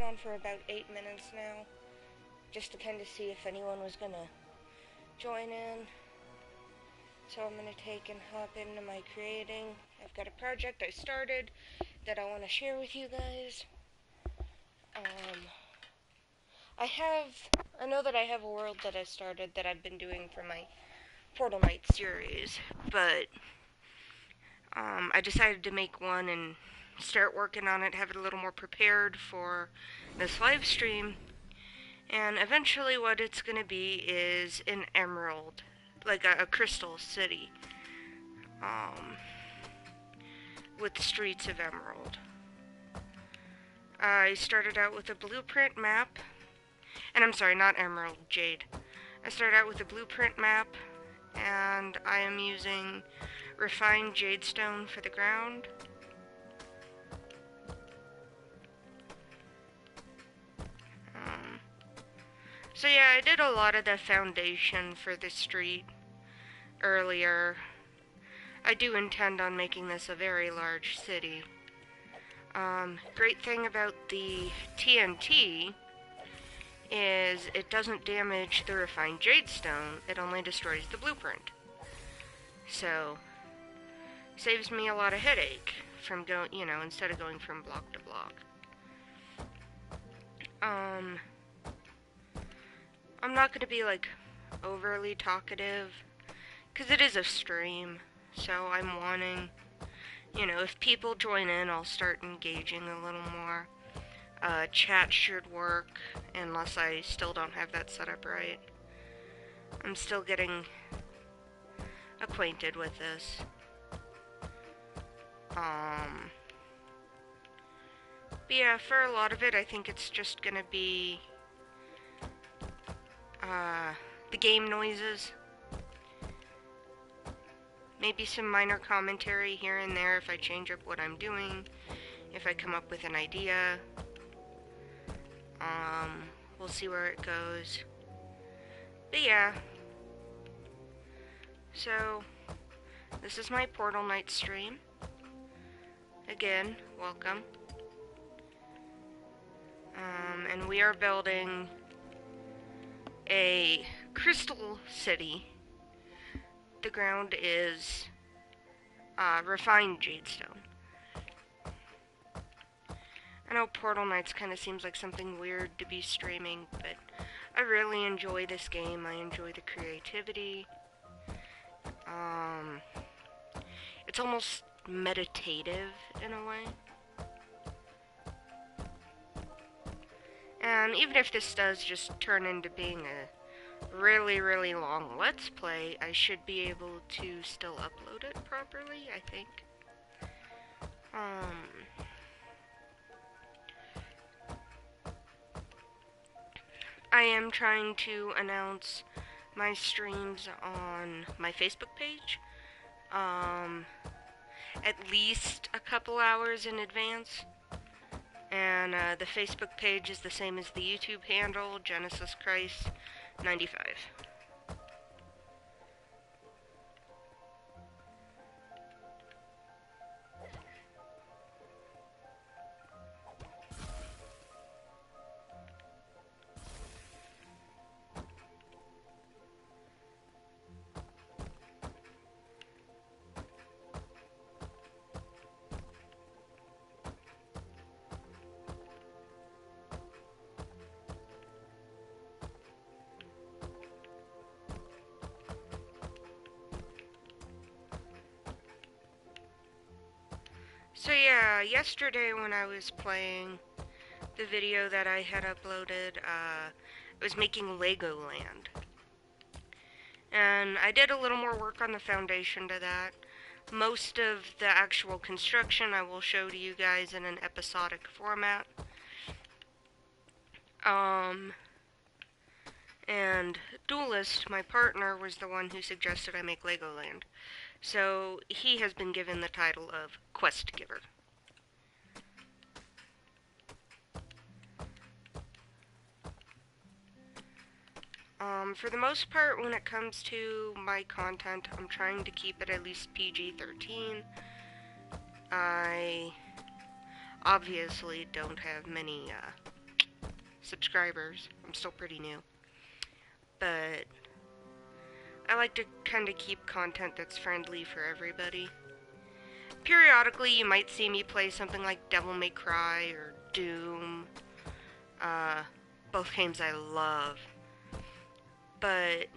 been on for about 8 minutes now, just to kind of see if anyone was gonna join in. So I'm gonna take and hop into my creating. I've got a project I started that I want to share with you guys. I know that I have a world that I started that I've been doing for my Portal Knight series, but I decided to make one and start working on it, have it a little more prepared for this live stream. And eventually what it's going to be is an emerald, like a crystal city, with streets of emerald. I started out with a blueprint map, and I'm sorry, not emerald, jade. I started out with a blueprint map, and I am using refined jadestone for the ground. So yeah, I did a lot of the foundation for the street earlier. I do intend on making this a very large city. Great thing about the TNT is it doesn't damage the refined jadestone, it only destroys the blueprint. So, saves me a lot of headache from instead of going from block to block. I'm not gonna be like overly talkative, because it is a stream, so I'm wanting, if people join in, I'll start engaging a little more. Chat should work, unless I still don't have that set up right. I'm still getting acquainted with this. But yeah, for a lot of it, I think it's just gonna be the game noises. Maybe some minor commentary here and there if I change up what I'm doing, if I come up with an idea. We'll see where it goes. But yeah. So, this is my Portal Knight stream. Again, welcome. And we are building a crystal city. The ground is refined jadestone. I know Portal Knights kind of seems like something weird to be streaming, but I really enjoy this game. I enjoy the creativity. It's almost meditative in a way. And even if this does just turn into being a really, really long Let's Play, I should be able to still upload it properly, I think. I am trying to announce my streams on my Facebook page, at least a couple hours in advance. And the Facebook page is the same as the YouTube handle, Genesis Christ 95. So yeah, yesterday when I was playing the video that I had uploaded, I was making Legoland. And I did a little more work on the foundation to that. Most of the actual construction I will show to you guys in an episodic format. And Duelist, my partner, was the one who suggested I make Legoland. So he has been given the title of Quest Giver. For the most part, when it comes to my content, I'm trying to keep it at least PG-13. I obviously don't have many subscribers. I'm still pretty new. But I like to kind of keep content that's friendly for everybody. Periodically, you might see me play something like Devil May Cry or Doom. Both games I love. But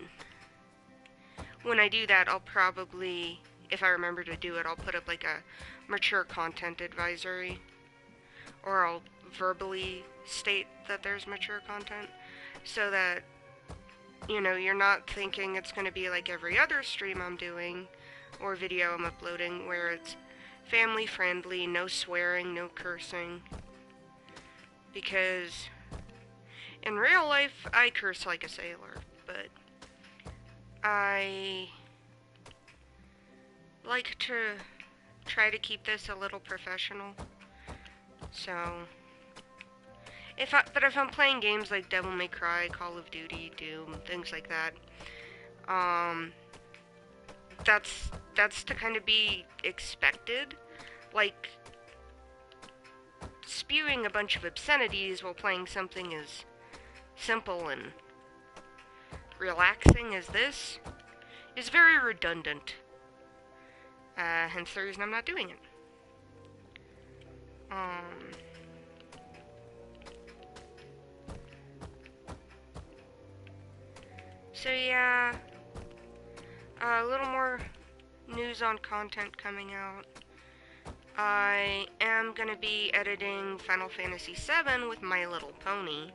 when I do that, I'll probably, if I remember to do it, I'll put up like a mature content advisory. Or I'll verbally state that there's mature content. So that, you know, you're not thinking it's going to be like every other stream I'm doing or video I'm uploading where it's family friendly, no swearing, no cursing. Because in real life, I curse like a sailor, but I like to try to keep this a little professional. So, if I'm playing games like Devil May Cry, Call of Duty, Doom, things like that, that's to kind of be expected. Like, spewing a bunch of obscenities while playing something as simple and relaxing as this is very redundant. Hence the reason I'm not doing it. So yeah, a little more news on content coming out. I am gonna be editing Final Fantasy VII with My Little Pony.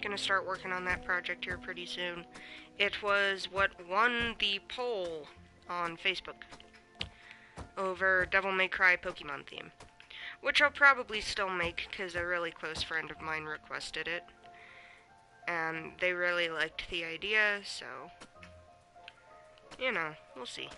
Gonna start working on that project here pretty soon. It was what won the poll on Facebook over Devil May Cry Pokemon theme, which I'll probably still make because a really close friend of mine requested it, and they really liked the idea, so, you know, we'll see.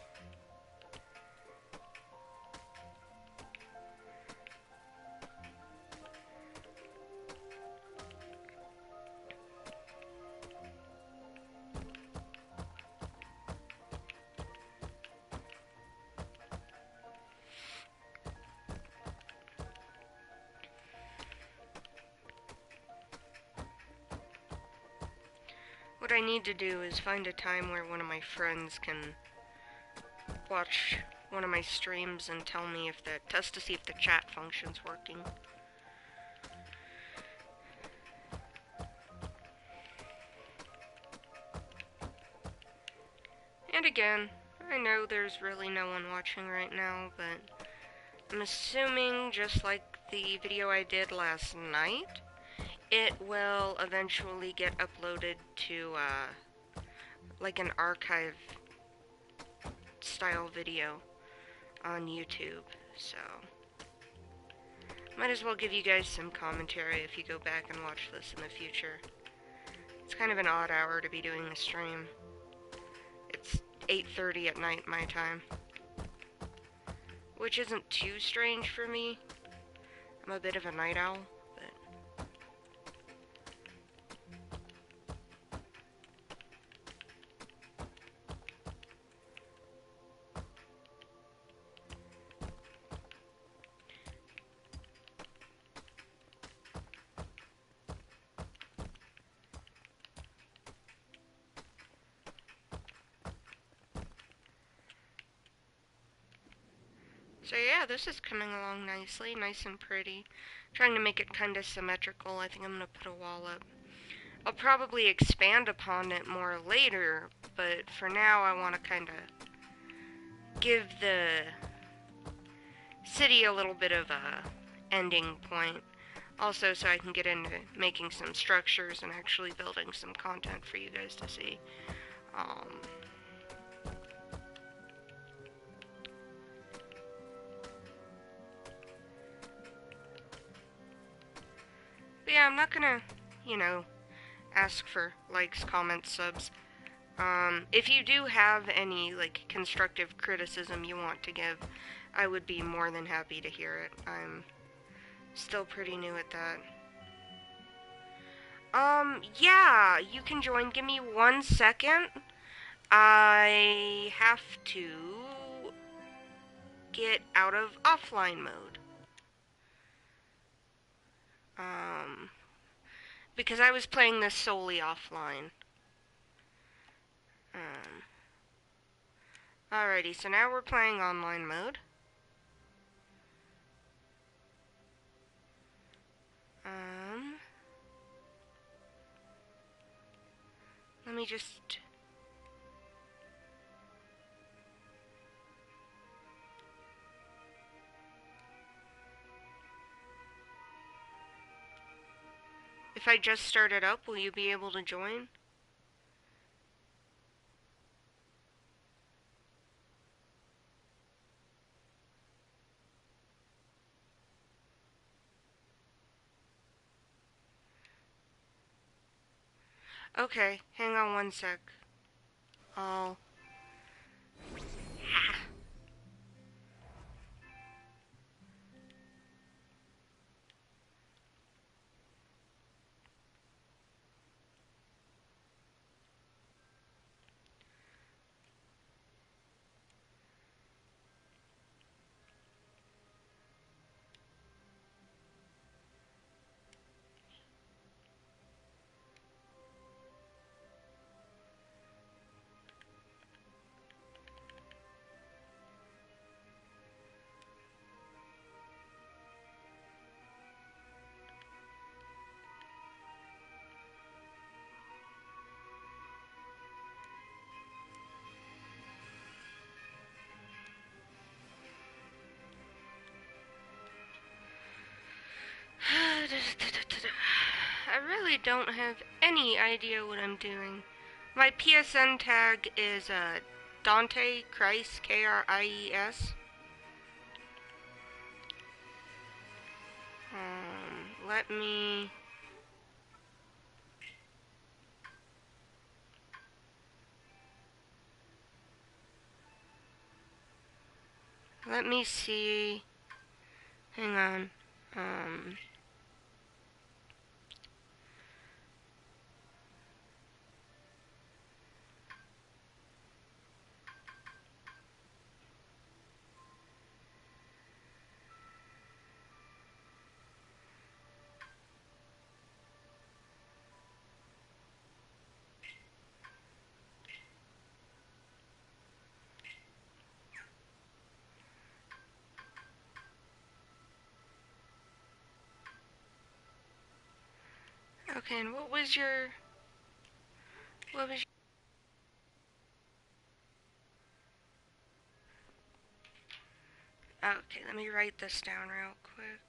What I need to do is find a time where one of my friends can watch one of my streams and tell me if test to see if the chat function's working. And again, I know there's really no one watching right now, but I'm assuming, just like the video I did last night, it will eventually get uploaded to, like an archive style video on YouTube, so might as well give you guys some commentary if you go back and watch this in the future. It's kind of an odd hour to be doing a stream. It's 8:30 at night my time, which isn't too strange for me. I'm a bit of a night owl. So yeah, this is coming along nicely, nice and pretty. Trying to make it kind of symmetrical. I think I'm going to put a wall up. I'll probably expand upon it more later, but for now I want to kind of give the city a little bit of a ending point. Also, so I can get into making some structures and actually building some content for you guys to see. But yeah, I'm not gonna, you know, ask for likes, comments, subs. If you do have any, like, constructive criticism you want to give, I would be more than happy to hear it. I'm still pretty new at that. Yeah, you can join. Give me 1 second. I have to get out of offline mode. Um, because I was playing this solely offline. Um, Alrighty, so now we're playing online mode. Um, Let me just... If I just start it up, will you be able to join? Okay, hang on one sec. I'll... I really don't have any idea what I'm doing. My PSN tag is Dante Kries, Kries. Let me... Let me see... Hang on. Okay, and what was your... What was your... Okay, let me write this down real quick.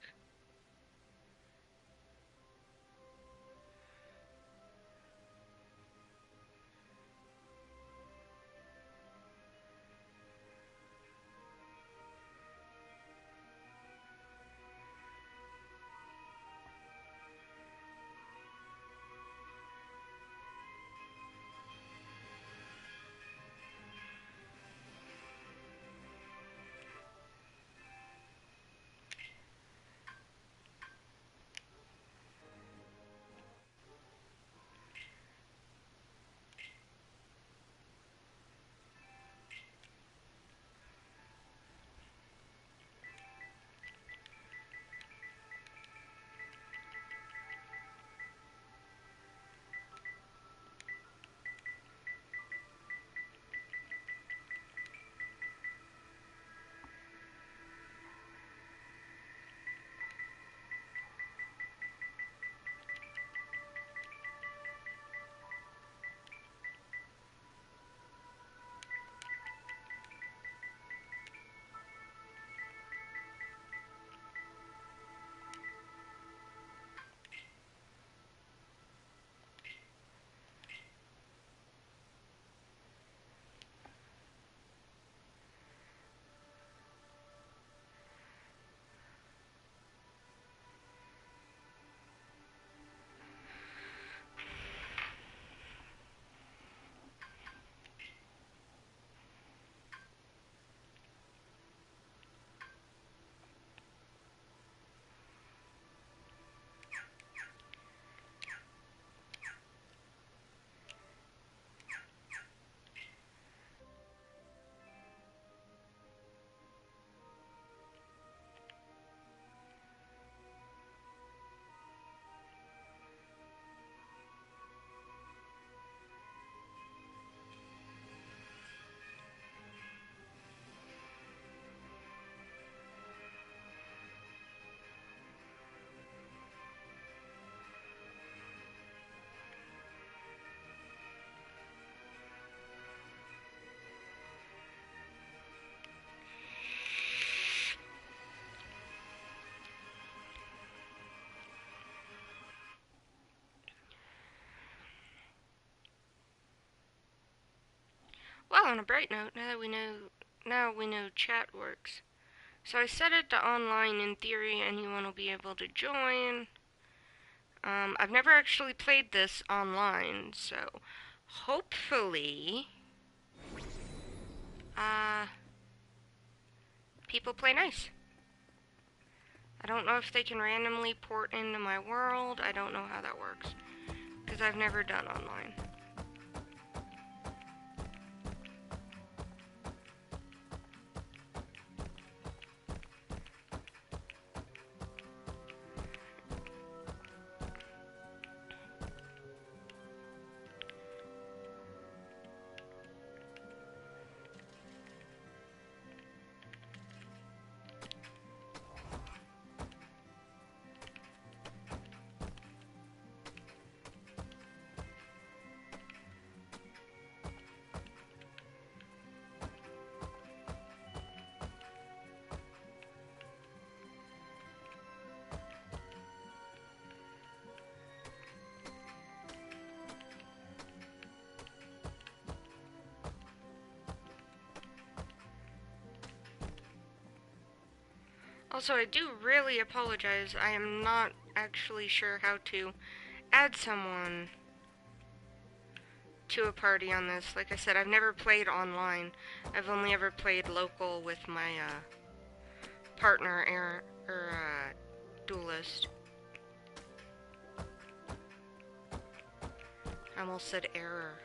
Well, on a bright note, now we know chat works. So I set it to online in theory, anyone will be able to join. I've never actually played this online, so hopefully, uh, people play nice. I don't know if they can randomly port into my world. I don't know how that works, because I've never done online. Also, I do really apologize. I am not actually sure how to add someone to a party on this. Like I said, I've never played online. I've only ever played local with my partner, duelist. I almost said error.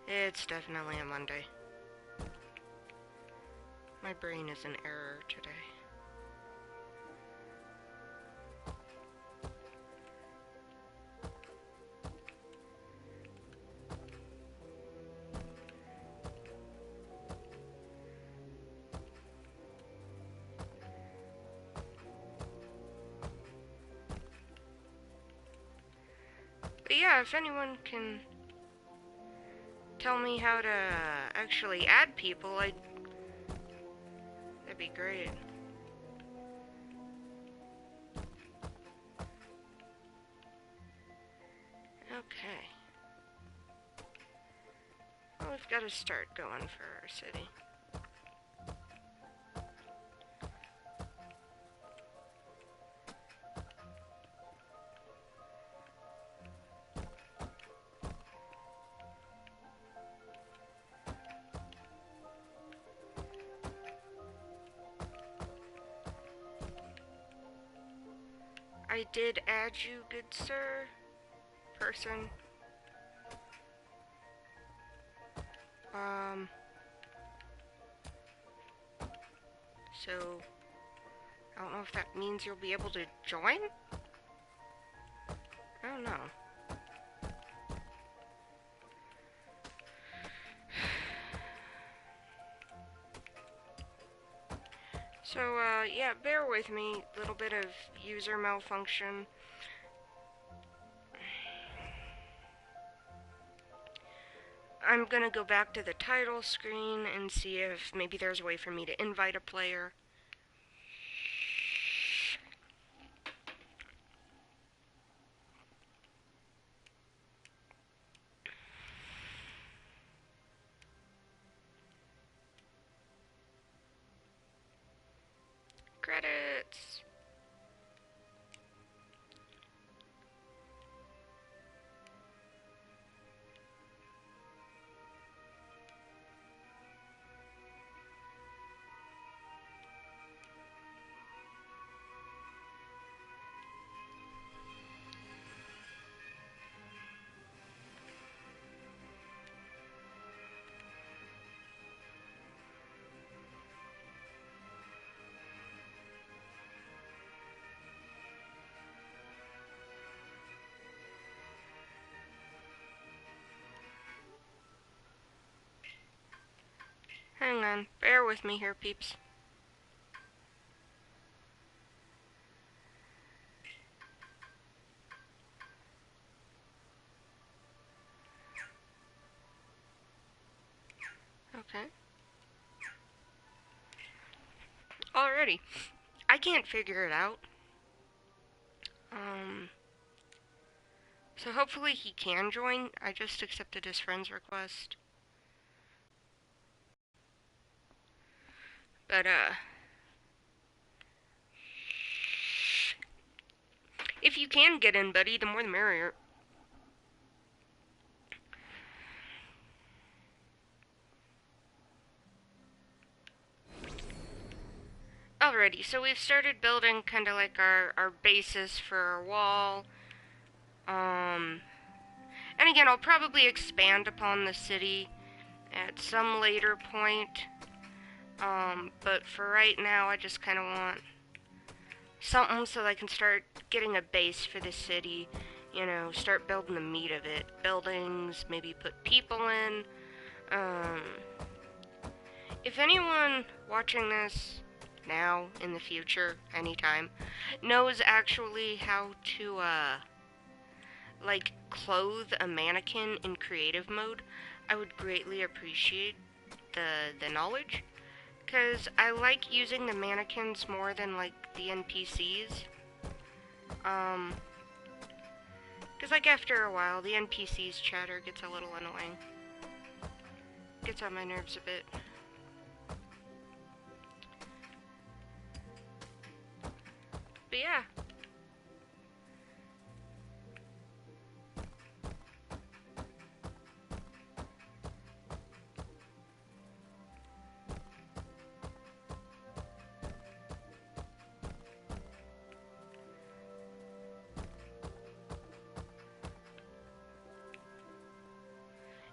It's definitely a Monday. My brain is in error today. But yeah, if anyone can tell me how to actually add people, that'd be great. Okay. Well, we've got to start going for our city. I did add you, good sir, person. So, I don't know if that means you'll be able to join? I don't know. So, yeah, bear with me. Little bit of user malfunction. I'm gonna go back to the title screen and see if maybe there's a way for me to invite a player. Credits. Hang on, bear with me here, peeps. Okay. Alrighty. I can't figure it out. So hopefully he can join. I just accepted his friend's request. But, if you can get in, buddy, the more the merrier. Alrighty, so we've started building kind of like our basis for our wall. And again, I'll probably expand upon the city at some later point. But for right now, I just kind of want something so that I can start getting a base for the city. You know, start building the meat of it. Buildings, maybe put people in. If anyone watching this now, in the future, anytime, knows actually how to, like, clothe a mannequin in creative mode, I would greatly appreciate the knowledge. Because I like using the mannequins more than, like, the NPCs. Because, like, after a while, the NPCs' chatter gets a little annoying. Gets on my nerves a bit. But yeah.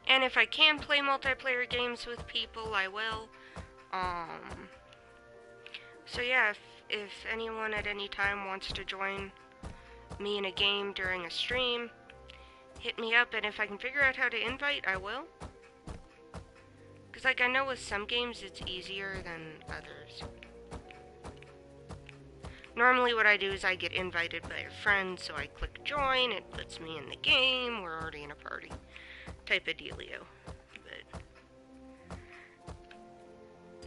And if I can play multiplayer games with people, I will. So yeah, if anyone at any time wants to join me in a game during a stream, hit me up, and if I can figure out how to invite, I will. Because, like, I know with some games it's easier than others. Normally what I do is I get invited by a friend, so I click join, it puts me in the game, we're already in a party. Type of dealio. But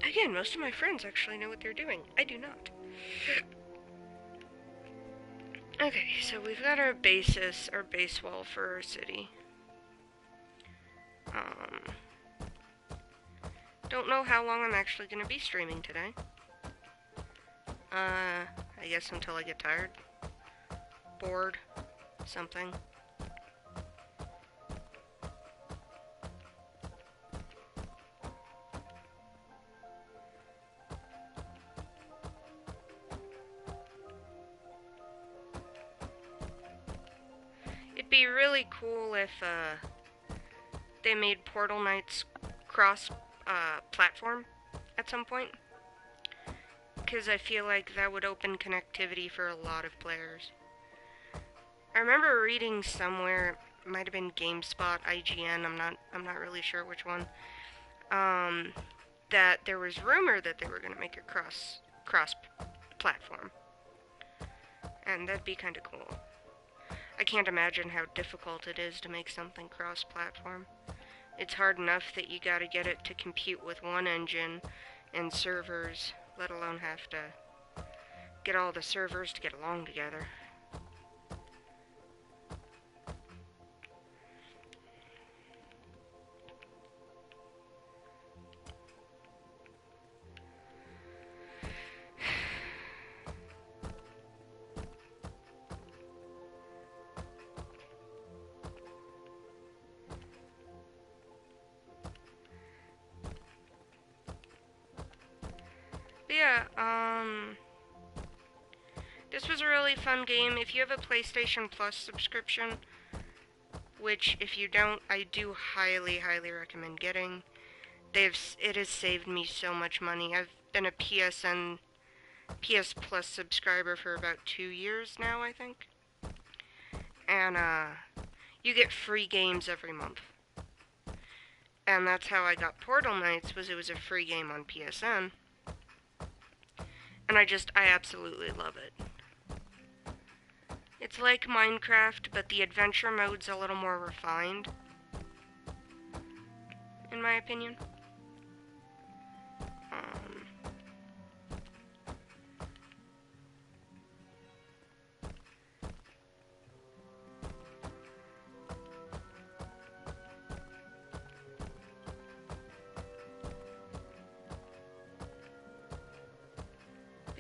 again, most of my friends actually know what they're doing. I do not. Okay, so we've got our basis, our base wall for our city. Don't know how long I'm actually going to be streaming today. I guess until I get tired. Bored. Something. It'd be really cool if, they made Portal Knights cross, platform at some point. Because I feel like that would open connectivity for a lot of players. I remember reading somewhere, it might have been GameSpot, IGN, I'm not really sure which one, that there was rumor that they were going to make a cross platform. And that'd be kind of cool. I can't imagine how difficult it is to make something cross-platform. It's hard enough that you gotta get it to compute with one engine and servers, let alone have to get all the servers to get along together. But yeah, this was a really fun game. If you have a PlayStation Plus subscription, which if you don't, I do highly recommend getting. It has saved me so much money. I've been a PS Plus subscriber for about 2 years now, I think. And, you get free games every month. And that's how I got Portal Knights, it was a free game on PSN. And I absolutely love it. It's like Minecraft, but the adventure mode's a little more refined, in my opinion.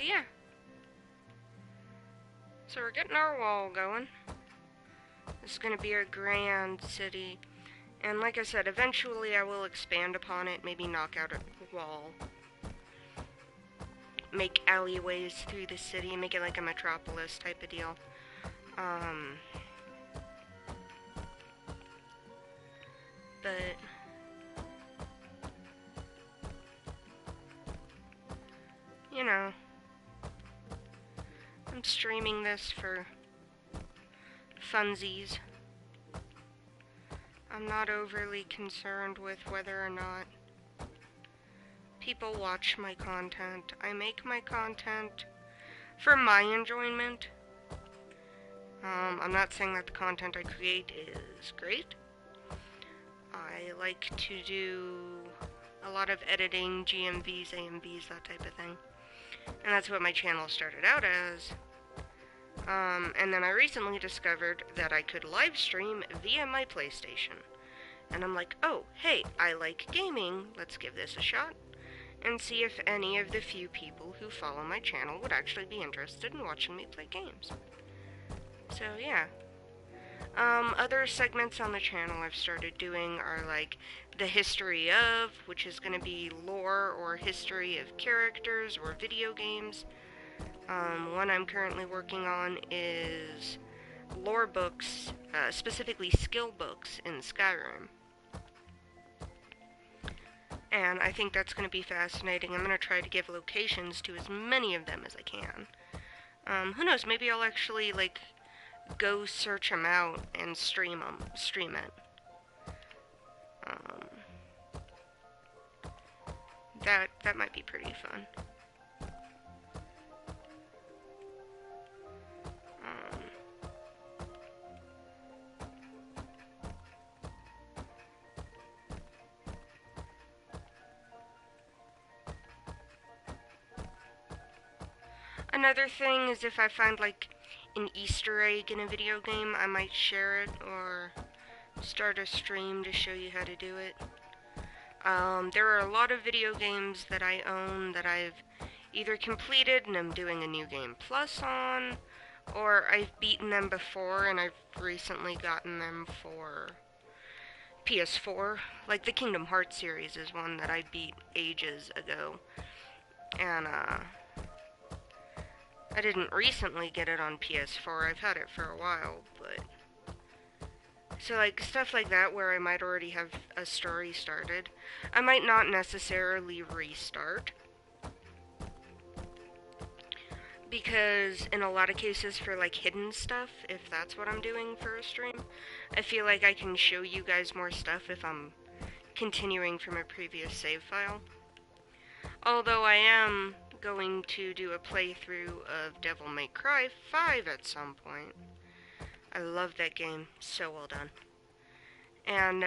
But yeah. So we're getting our wall going. This is going to be a grand city. And like I said, eventually I will expand upon it, maybe knock out a wall. Make alleyways through the city, make it like a metropolis type of deal. But you know, I'm streaming this for funsies. I'm not overly concerned with whether or not people watch my content. I make my content for my enjoyment. I'm not saying that the content I create is great. I like to do a lot of editing, GMVs, AMVs, that type of thing. And that's what my channel started out as. And then I recently discovered that I could live stream via my PlayStation. And I'm like, oh, hey, I like gaming, let's give this a shot, and see if any of the few people who follow my channel would actually be interested in watching me play games. So, yeah. Other segments on the channel I've started doing are like the history of, which is going to be lore or history of characters or video games. One I'm currently working on is lore books, specifically skill books in Skyrim. And I think that's going to be fascinating. I'm going to try to give locations to as many of them as I can. Who knows, maybe I'll actually, like, go search them out and stream it. That might be pretty fun. Another thing is if I find, like, an Easter egg in a video game, I might share it or start a stream to show you how to do it. There are a lot of video games that I own that I've either completed and I'm doing a New Game Plus on, or I've beaten them before and I've recently gotten them for PS4. Like the Kingdom Hearts series is one that I beat ages ago. And, I didn't recently get it on PS4, I've had it for a while, but... So, like, stuff like that where I might already have a story started. I might not necessarily restart. Because in a lot of cases for, like, hidden stuff, if that's what I'm doing for a stream, I feel like I can show you guys more stuff if I'm continuing from a previous save file. Although I am going to do a playthrough of Devil May Cry 5 at some point. I love that game. So well done. And,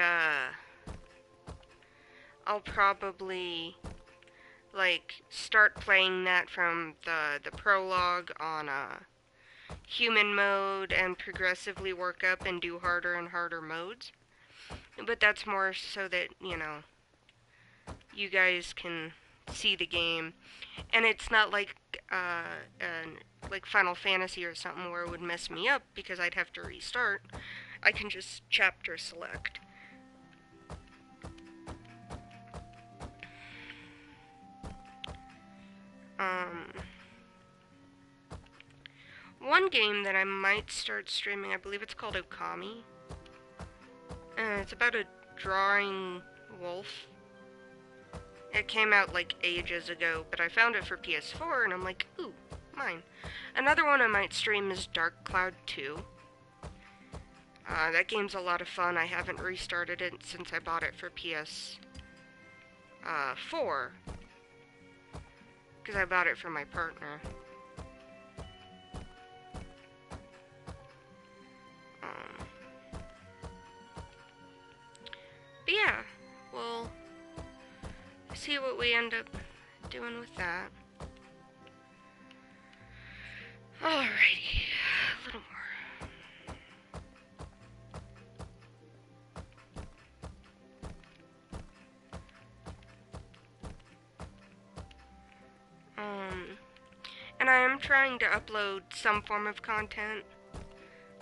I'll probably, like, start playing that from the prologue on, human mode and progressively work up and do harder and harder modes. But that's more so that, you know, you guys can see the game. And it's not like, like Final Fantasy or something where it would mess me up because I'd have to restart. I can just chapter select. One game that I might start streaming, I believe it's called Okami. It's about a drawing wolf. It came out like ages ago, but I found it for PS4 and I'm like, ooh, mine. Another one I might stream is Dark Cloud 2. That game's a lot of fun. I haven't restarted it since I bought it for PS4. Because I bought it for my partner. But yeah, we'll see what we end up doing with that. Alrighty, a little more. am trying to upload some form of content,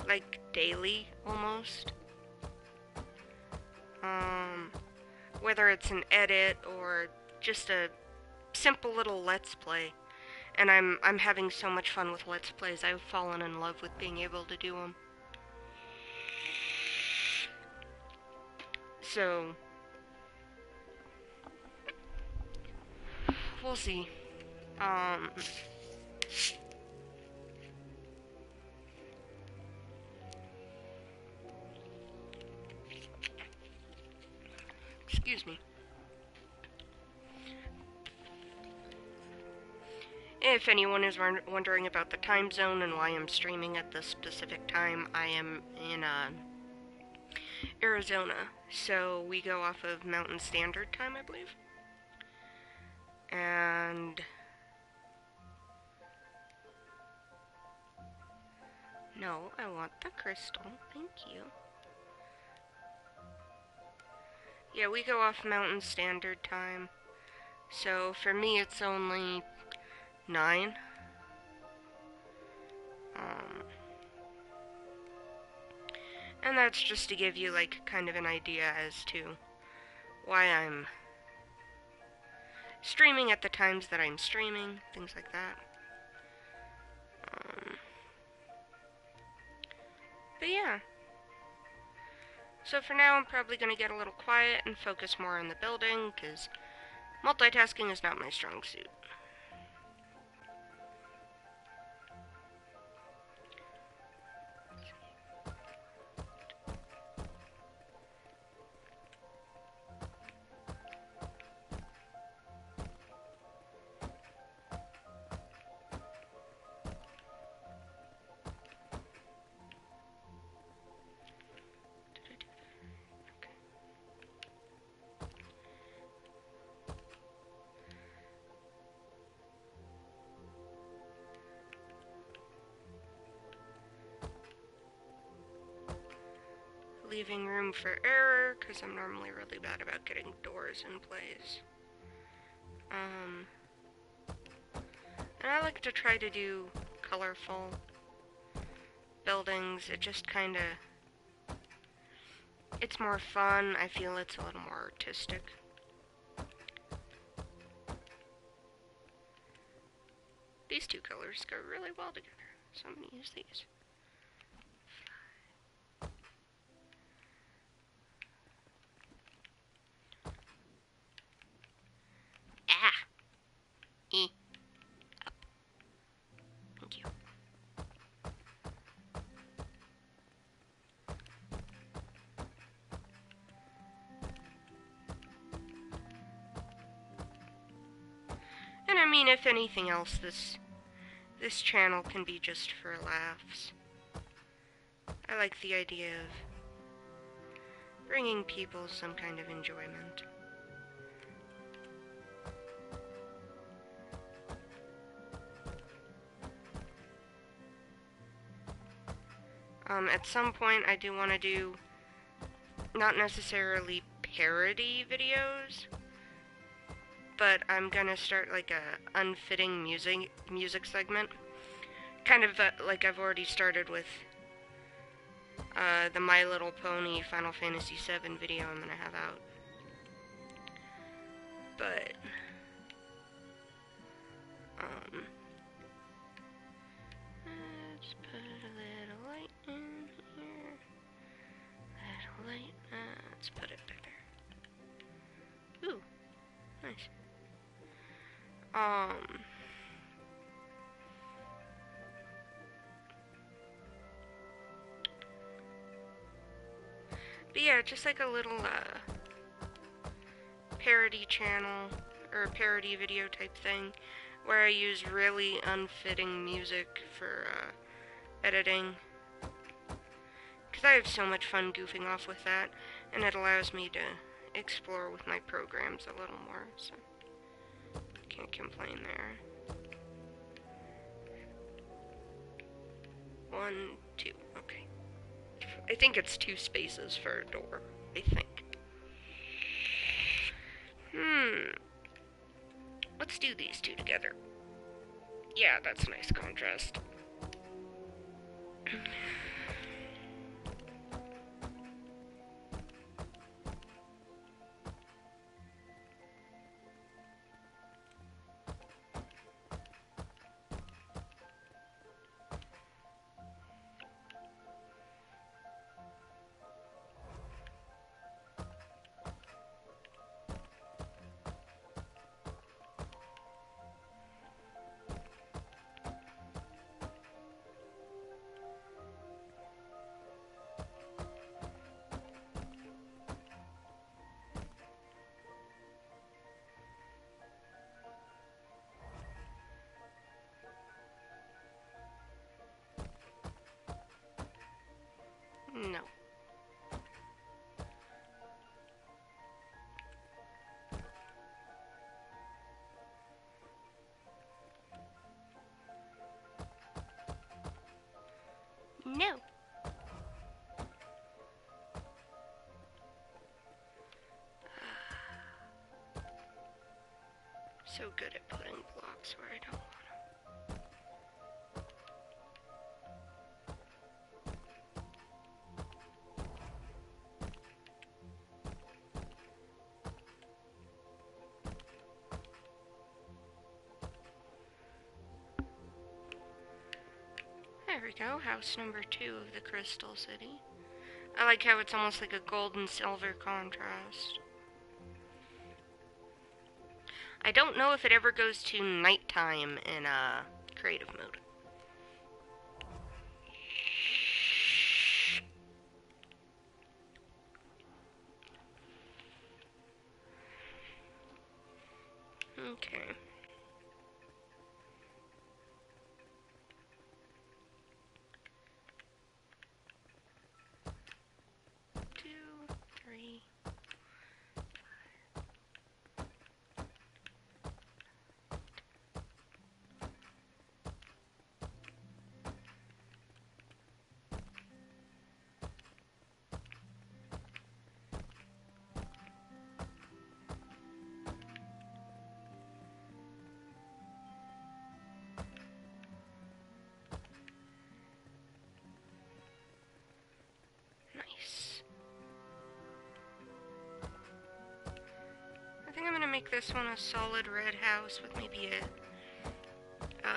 like daily, almost. Whether it's an edit or just a simple little Let's Play. And I'm having so much fun with Let's Plays. I've fallen in love with being able to do them. So, we'll see. Excuse me. If anyone is wondering about the time zone and why I'm streaming at this specific time, I am in Arizona, so we go off of Mountain Standard Time, I believe. And no, I want the crystal. Thank you. Yeah, we go off Mountain Standard Time. So for me, it's only 9. And that's just to give you, like, kind of an idea as to why I'm streaming at the times that I'm streaming, things like that. But yeah. So for now, I'm probably going to get a little quiet and focus more on the building, because multitasking is not my strong suit. Leaving room for error, because I'm normally really bad about getting doors in place. And I like to try to do colorful buildings. It just kind of, it's more fun. I feel it's a little more artistic. These two colors go really well together, so I'm going to use these. Up. Thank you. And I mean, if anything else, this channel can be just for laughs. I like the idea of bringing people some kind of enjoyment. At some point, I do want to do not necessarily parody videos, but I'm gonna start like a unfitting music segment, kind of like I've already started with the My Little Pony Final Fantasy VII video I'm gonna have out. But let's put a little light in here. Little light. Let's put it back there. Ooh, nice. But yeah, just like a little parody channel or parody video type thing where I use really unfitting music for editing, because I have so much fun goofing off with that, and it allows me to explore with my programs a little more, so can't complain there. 1, 2, okay. I think it's 2 spaces for a door, I think. Let's do these two together. Yeah, that's a nice contrast. No. No. So good at putting blocks where I don't want them. There we go, house number 2 of the Crystal City. I like how it's almost like a gold and silver contrast. I don't know if it ever goes to nighttime in creative mode. Okay. Two, three. Nice. I think I'm gonna make this one a solid red house with maybe a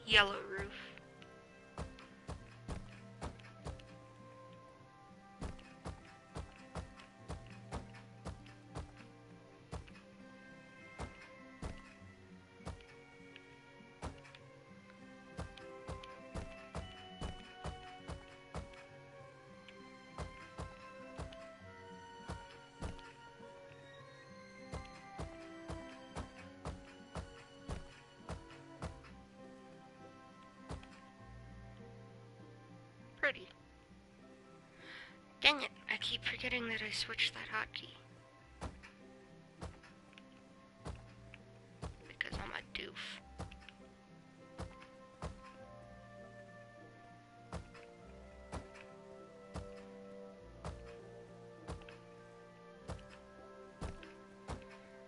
yellow roof. Pretty. Dang it, I keep forgetting that I switched that hotkey. Because I'm a doof.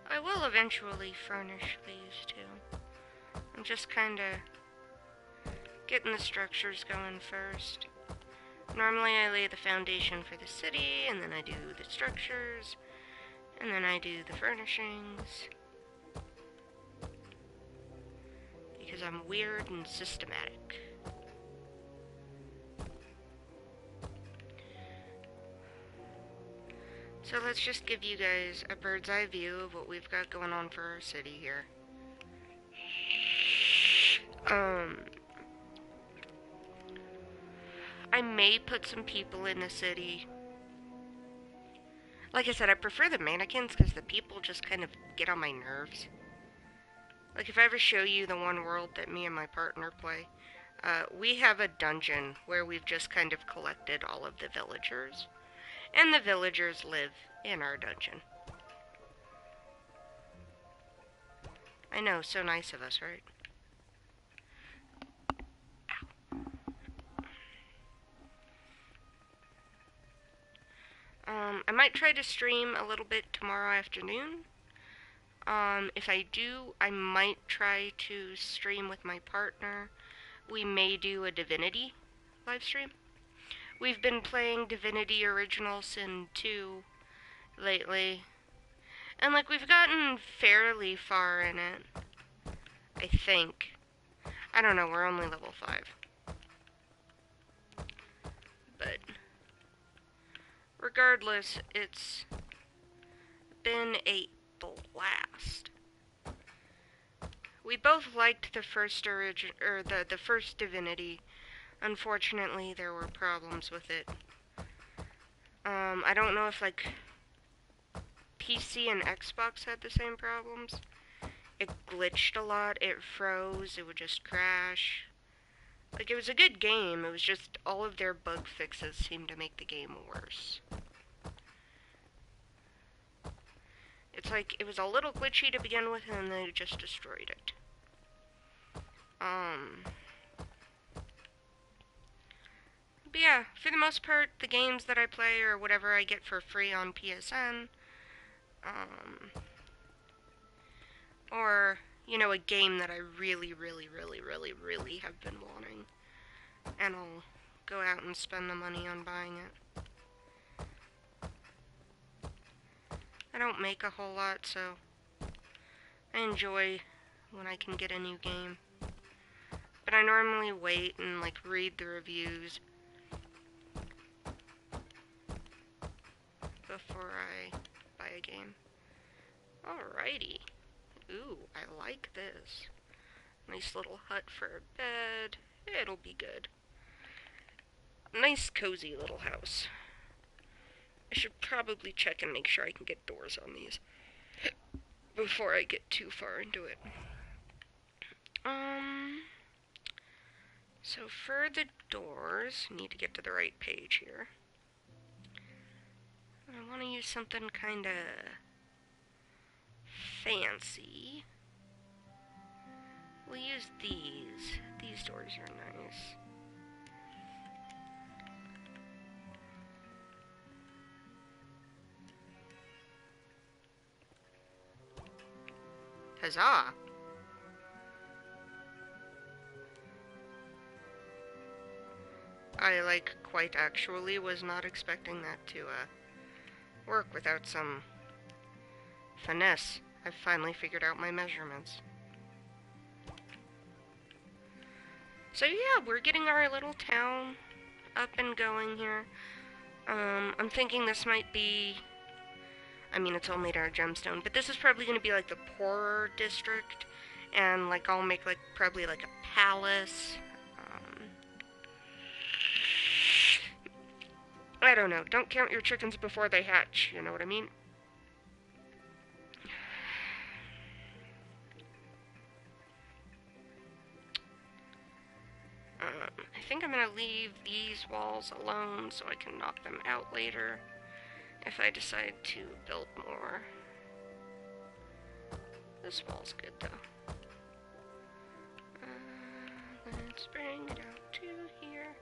I will eventually furnish these too. I'm just kinda getting the structures going first. Normally I lay the foundation for the city, and then I do the structures, and then I do the furnishings. Because I'm weird and systematic. So let's just give you guys a bird's eye view of what we've got going on for our city here. I may put some people in the city. Like I said, I prefer the mannequins because the people just kind of get on my nerves. Like if I ever show you the one world that me and my partner play, we have a dungeon where we've just kind of collected all of the villagers. And the villagers live in our dungeon. I know, so nice of us, right? I might try to stream a little bit tomorrow afternoon. If I do, I might try to stream with my partner. We may do a Divinity live stream. We've been playing Divinity Original Sin 2 lately, and like we've gotten fairly far in it, I think. I don't know, we're only level 5. But regardless, it's been a blast. We both liked the first the first Divinity. Unfortunately, there were problems with it. I don't know if like PC and Xbox had the same problems. It glitched a lot, it froze, it would just crash. Like, it was a good game, it was just all of their bug fixes seemed to make the game worse. It's like, it was a little glitchy to begin with, and they just destroyed it. But yeah, for the most part, the games that I play are whatever I get for free on PSN. Or, you know, a game that I really, really, really, really, really have been wanting. And I'll go out and spend the money on buying it. I don't make a whole lot, so I enjoy when I can get a new game. But I normally wait and, like, read the reviews before I buy a game. Alrighty. Ooh, I like this. Nice little hut for a bed. It'll be good. Nice, cozy little house. I should probably check and make sure I can get doors on these before I get too far into it. So for the doors, need to get to the right page here. I want to use something kind of fancy. We'll use these. These doors are nice. Huzzah! I, like, quite actually was not expecting that to, work without some finesse. I've finally figured out my measurements. So yeah, we're getting our little town up and going here. I'm thinking this might be... I mean, it's only our gemstone, but this is probably going to be, like, the poorer district. And, like, I'll make, like, probably, like, a palace. I don't know. Don't count your chickens before they hatch, you know what I mean? I think I'm gonna leave these walls alone so I can knock them out later if I decide to build more. This wall's good though. Let's bring it out to here.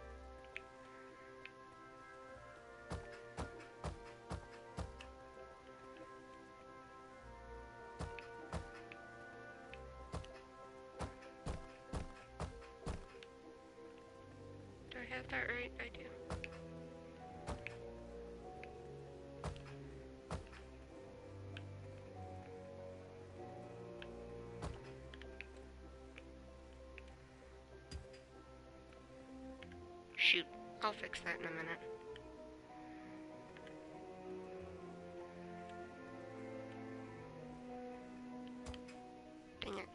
Do I have that right? I do. Shoot, I'll fix that in a minute. Dang it.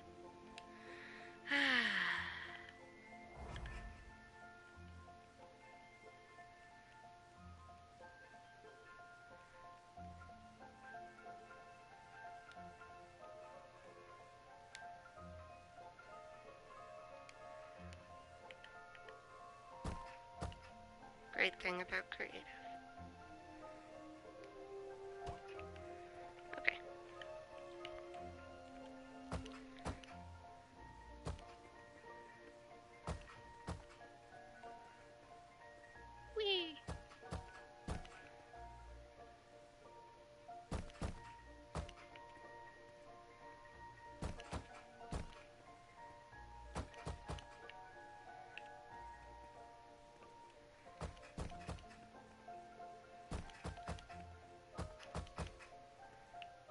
Great thing about creative. Okay. Whee!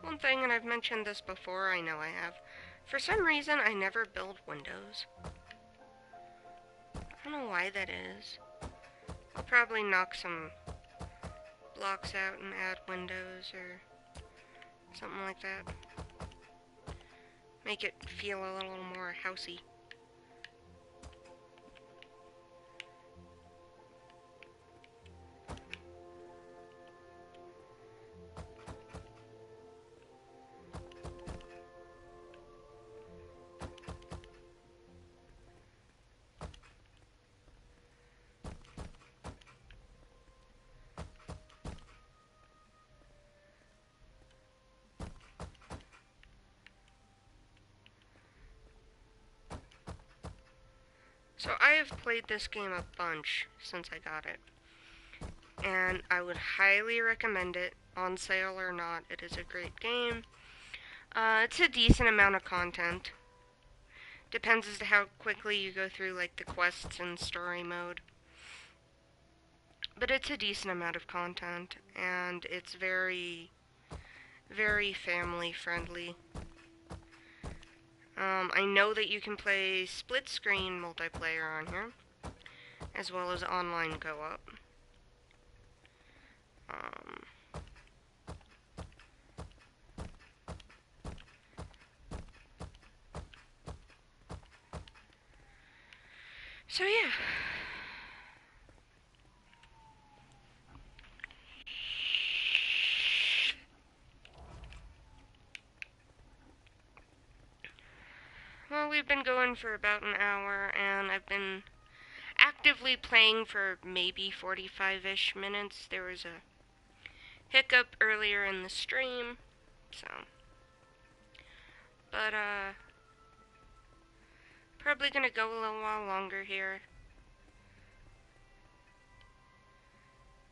One thing, and I've mentioned this before, I know I have. For some reason, I never build windows. I don't know why that is. I'll probably knock some blocks out and add windows or something like that. Make it feel a little more housey. So I have played this game a bunch since I got it, and I would highly recommend it, on sale or not. It is a great game. It's a decent amount of content. Depends as to how quickly you go through like the quests and story mode. But it's a decent amount of content, and it's very, very family friendly. I know that you can play split screen multiplayer on here, as well as online co-op. So yeah. Well, we've been going for about an hour, and I've been actively playing for maybe 45-ish minutes. There was a hiccup earlier in the stream, so. But, probably gonna go a little while longer here.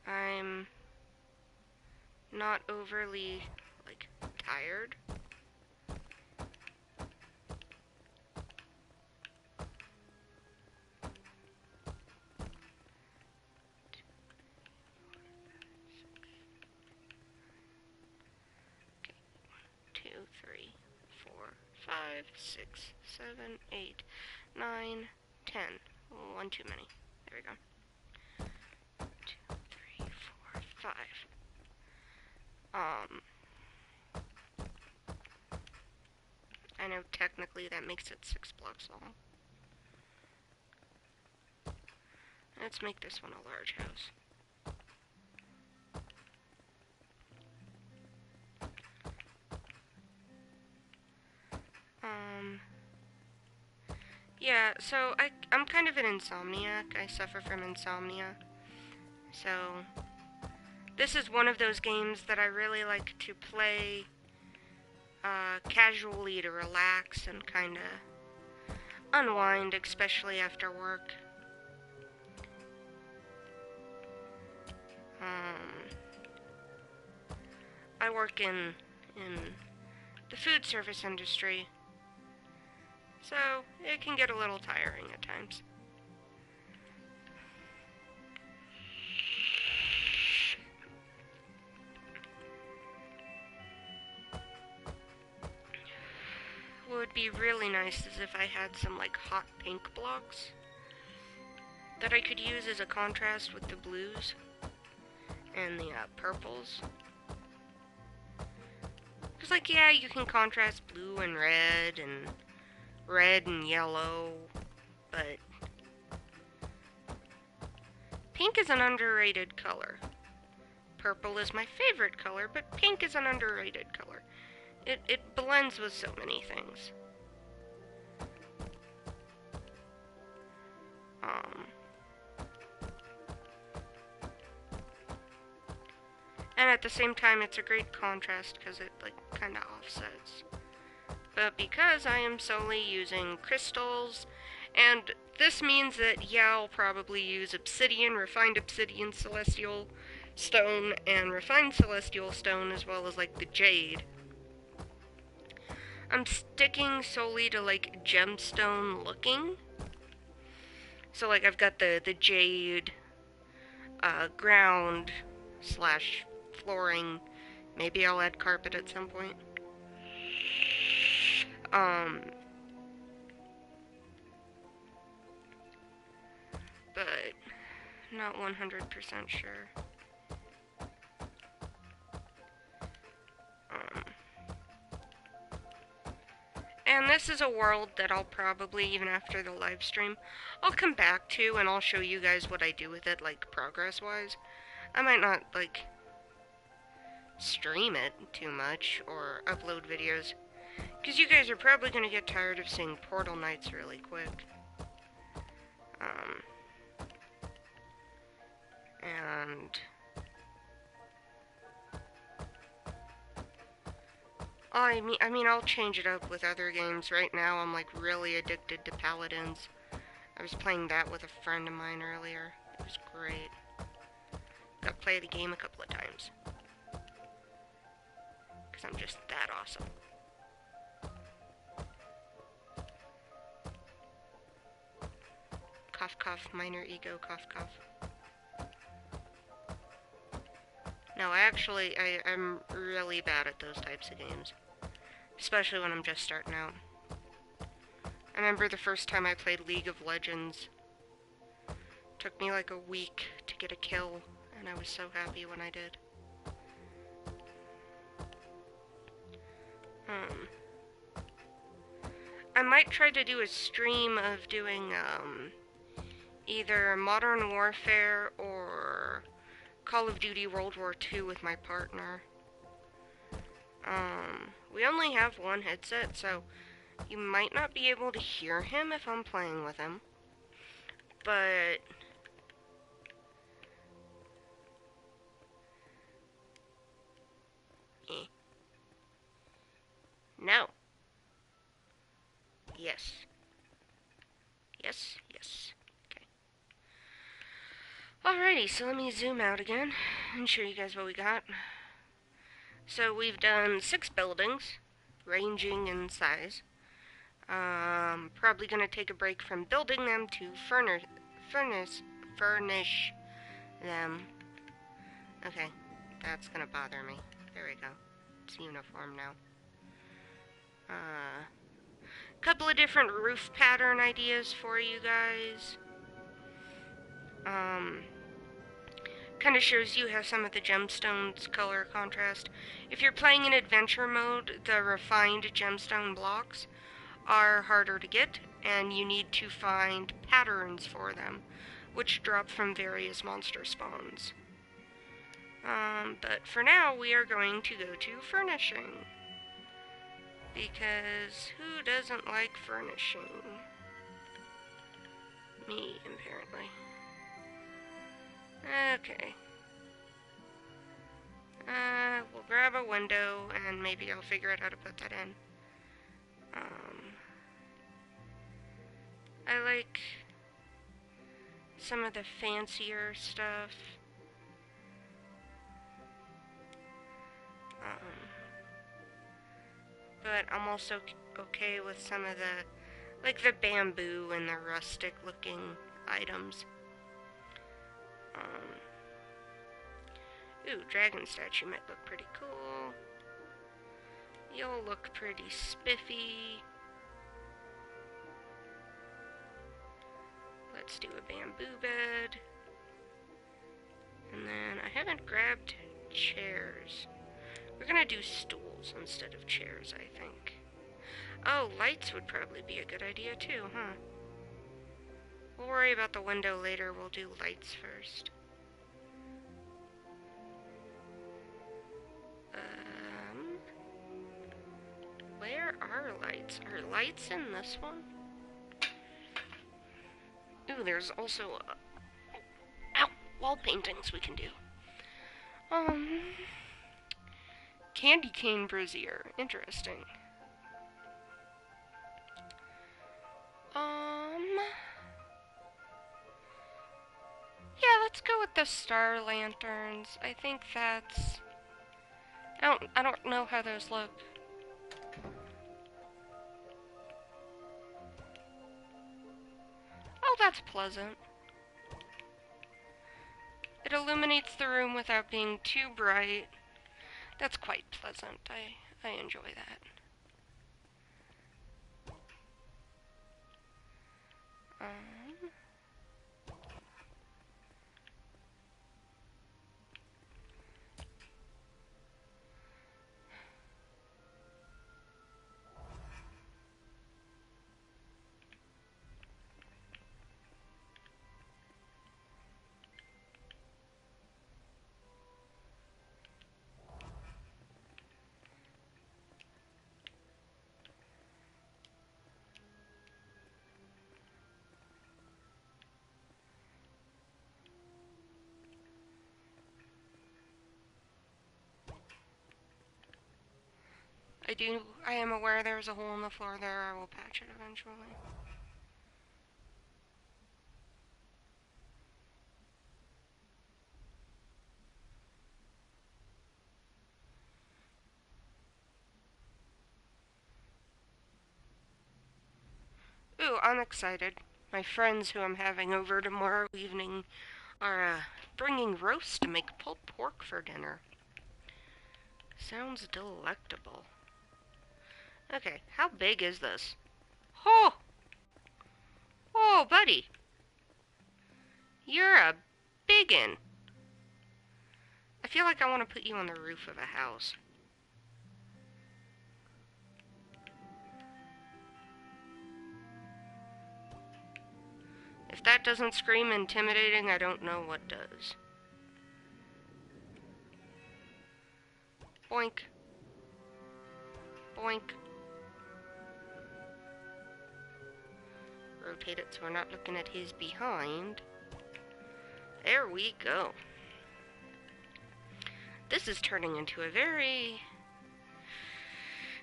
I'm not overly, like, tired. Okay, 2, 3, 4, 5, 6, 7, 8, 9, 10. One too many. There we go. 2, 3, 4, 5. I know technically that makes it 6 blocks long. Let's make this one a large house. Yeah, so I'm kind of an insomniac. I suffer from insomnia. So, this is one of those games that I really like to play casually to relax and kind of unwind, especially after work. I work in the food service industry, so it can get a little tiring at times. What would be really nice is if I had some like hot pink blocks that I could use as a contrast with the blues and the purples. Because like, yeah, you can contrast blue and red and yellow, but pink is an underrated color. Purple is my favorite color, but pink is an underrated color. It blends with so many things. And at the same time, it's a great contrast because it like kind of offsets. But because I am solely using crystals, and this means that, yeah, I'll probably use obsidian, refined obsidian celestial stone, and refined celestial stone, as well as like the jade. I'm sticking solely to like gemstone looking. So like I've got the jade ground / flooring Maybe I'll add carpet at some point. Um, but not 100% sure. And this is a world that I'll probably, even after the live stream, I'll come back to and I'll show you guys what I do with it, like, progress-wise. I might not, like, stream it too much or upload videos, because you guys are probably going to get tired of seeing Portal Knights really quick. And I mean, I'll change it up with other games. Right now, I'm like really addicted to Paladins. I was playing that with a friend of mine earlier. It was great. Got to play the game a couple of times. Because I'm just that awesome. Cough, cough, minor ego, cough, cough. No, I'm really bad at those types of games. Especially when I'm just starting out. I remember the first time I played League of Legends. Took me like a week to get a kill, and I was so happy when I did. I might try to do a stream of doing, either Modern Warfare or Call of Duty World War II with my partner. We only have one headset, so you might not be able to hear him if I'm playing with him. But no. Yes. Yes, yes. Okay. Alrighty, so let me zoom out again and show you guys what we got. So we've done 6 buildings, ranging in size. Probably gonna take a break from building them to furnish them. Okay, that's gonna bother me. There we go. It's uniform now. Couple of different roof pattern ideas for you guys. Kind of shows you how some of the gemstones color contrast. If you're playing in adventure mode, the refined gemstone blocks are harder to get, and you need to find patterns for them, which drop from various monster spawns. But for now, we are going to go to furnishing. Because who doesn't like furnishing? Me, apparently. Okay. We'll grab a window, and maybe I'll figure out how to put that in. I like some of the fancier stuff. But I'm also okay with some of the, like the bamboo and the rustic looking items. Ooh, dragon statue might look pretty cool. You'll look pretty spiffy. Let's do a bamboo bed. And then I haven't grabbed chairs. We're gonna do stools instead of chairs, I think. Oh, lights would probably be a good idea too, huh? We'll worry about the window later. We'll do lights first. Where are lights? Are lights in this one? Ooh, there's also wall paintings we can do. Candy cane brazier. Interesting. Yeah, let's go with the star lanterns. I think that's... I don't know how those look. Oh, that's pleasant. It illuminates the room without being too bright. That's quite pleasant. I enjoy that. Um, I am aware there's a hole in the floor there. I will patch it eventually. Ooh, I'm excited. My friends who I'm having over tomorrow evening are bringing roast to make pulled pork for dinner. Sounds delectable. Okay, how big is this? Oh! Oh, buddy! You're a biggin'. I feel like I want to put you on the roof of a house. If that doesn't scream intimidating, I don't know what does. Boink. Boink. Rotate it so we're not looking at his behind. There we go. This is turning into a very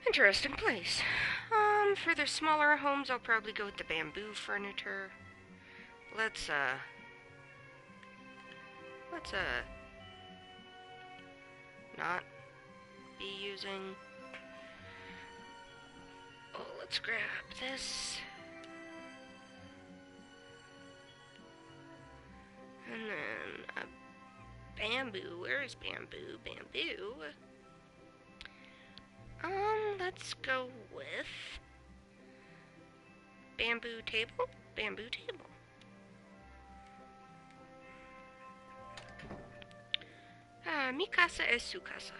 interesting place. For the smaller homes, I'll probably go with the bamboo furniture. Let's not be using. Oh, let's grab this. And then a bamboo. Where is bamboo? Bamboo. Let's go with bamboo table. Bamboo table. Mi casa es su casa.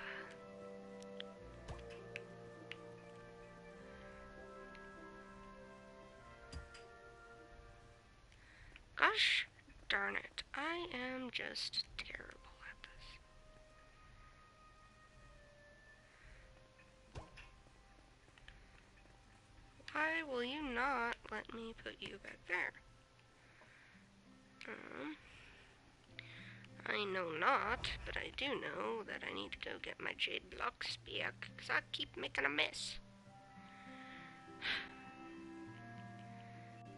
Gosh darn it. I am just terrible at this. Why will you not let me put you back there? I know not, but I do know that I need to go get my jade blocks back, because I keep making a mess.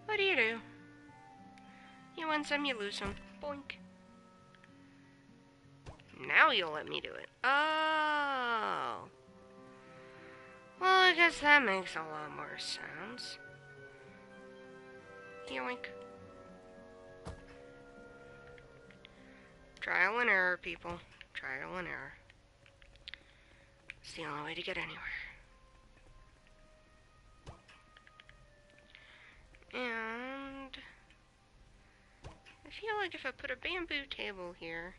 What do? You win some, you lose some. Boink. Now you'll let me do it. Oh. Well, I guess that makes a lot more sense. Yoink. Trial and error, people. Trial and error. It's the only way to get anywhere. And I feel like if I put a bamboo table here,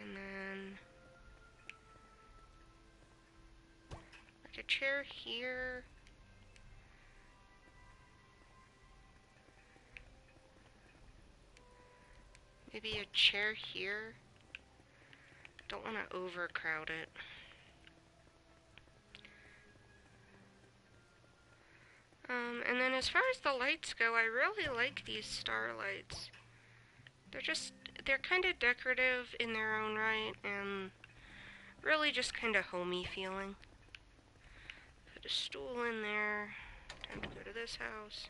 and then like a chair here, maybe a chair here. Don't want to overcrowd it. And then as far as the lights go, I really like these starlights. They're kind of decorative in their own right, and really just kind of homey feeling. Put a stool in there. Time to go to this house.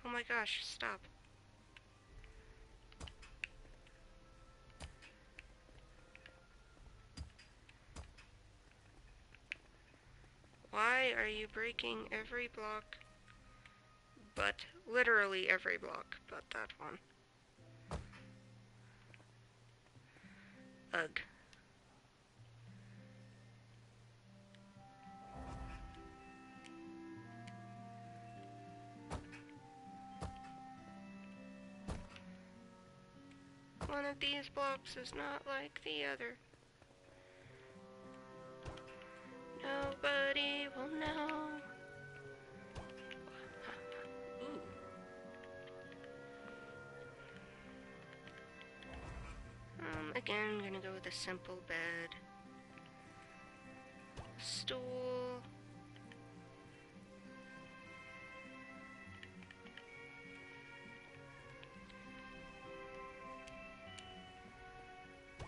Oh my gosh, stop. Why are you breaking every block? But literally every block but that one. Ugh. One of these blocks is not like the other. Nobody will know. Ooh. Again, I'm gonna go with a simple bed. Stool.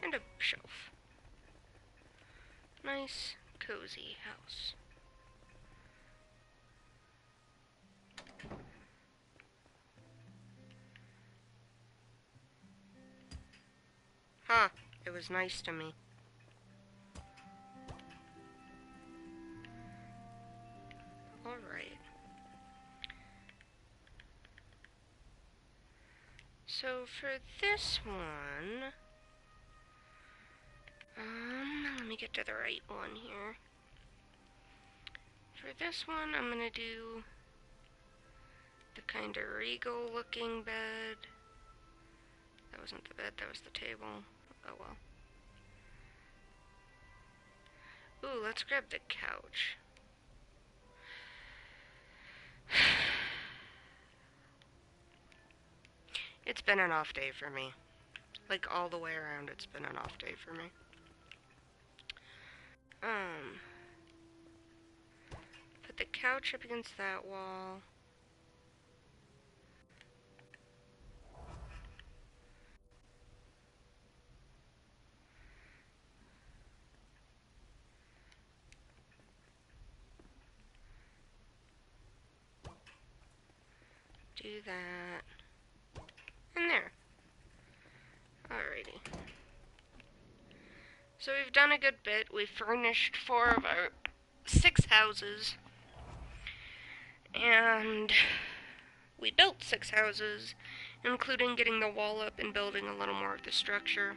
And a shelf. Nice, cozy house. Huh, it was nice to me. Alright. So for this one, let me get to the right one here. For this one, I'm gonna do the kind of regal looking bed. That wasn't the bed, that was the table. Oh well. Ooh, let's grab the couch. It's been an off day for me. Like, all the way around, it's been an off day for me. Put the couch up against that wall. Do that. And there. Alrighty. So we've done a good bit. We've furnished 4 of our 6 houses. And we built 6 houses, including getting the wall up and building a little more of the structure.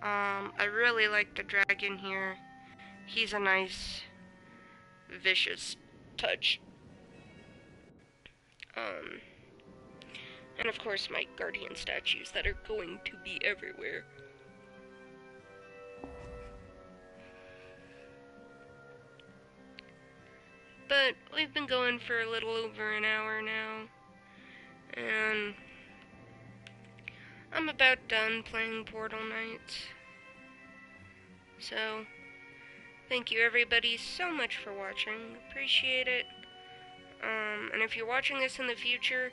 I really like the dragon here. He's a nice, vicious touch. And of course my guardian statues that are going to be everywhere. But we've been going for a little over an hour now, and I'm about done playing Portal Knights. So, thank you everybody so much for watching. Appreciate it. And if you're watching this in the future,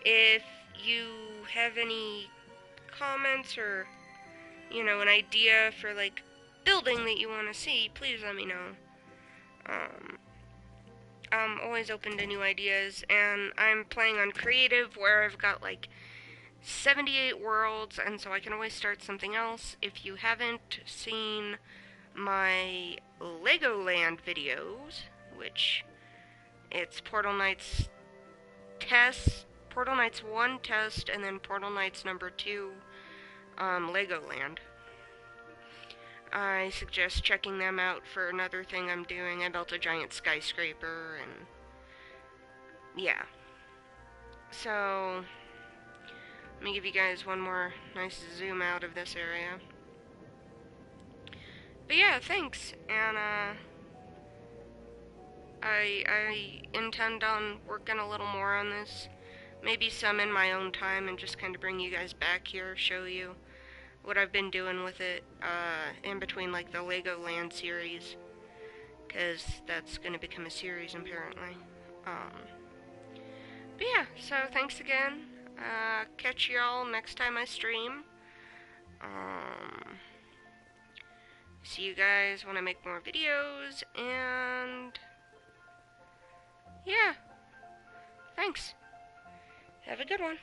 if you have any comments or, you know, an idea for, like, building that you want to see, please let me know. I'm always open to new ideas, and I'm playing on creative where I've got, like, 78 worlds, and so I can always start something else. If you haven't seen my Legoland videos, which it's Portal Knights test, Portal Knights 1 test, and then Portal Knights number 2, Legoland. I suggest checking them out for another thing I'm doing. I built a giant skyscraper, and yeah. So, let me give you guys one more nice zoom out of this area. But yeah, thanks, and I intend on working a little more on this. Maybe some in my own time, and just kind of bring you guys back here, show you what I've been doing with it, in between, like, the Legoland series, because that's going to become a series, apparently. But yeah, so thanks again. Catch y'all next time I stream. See you guys when I make more videos, and yeah, thanks. Have a good one.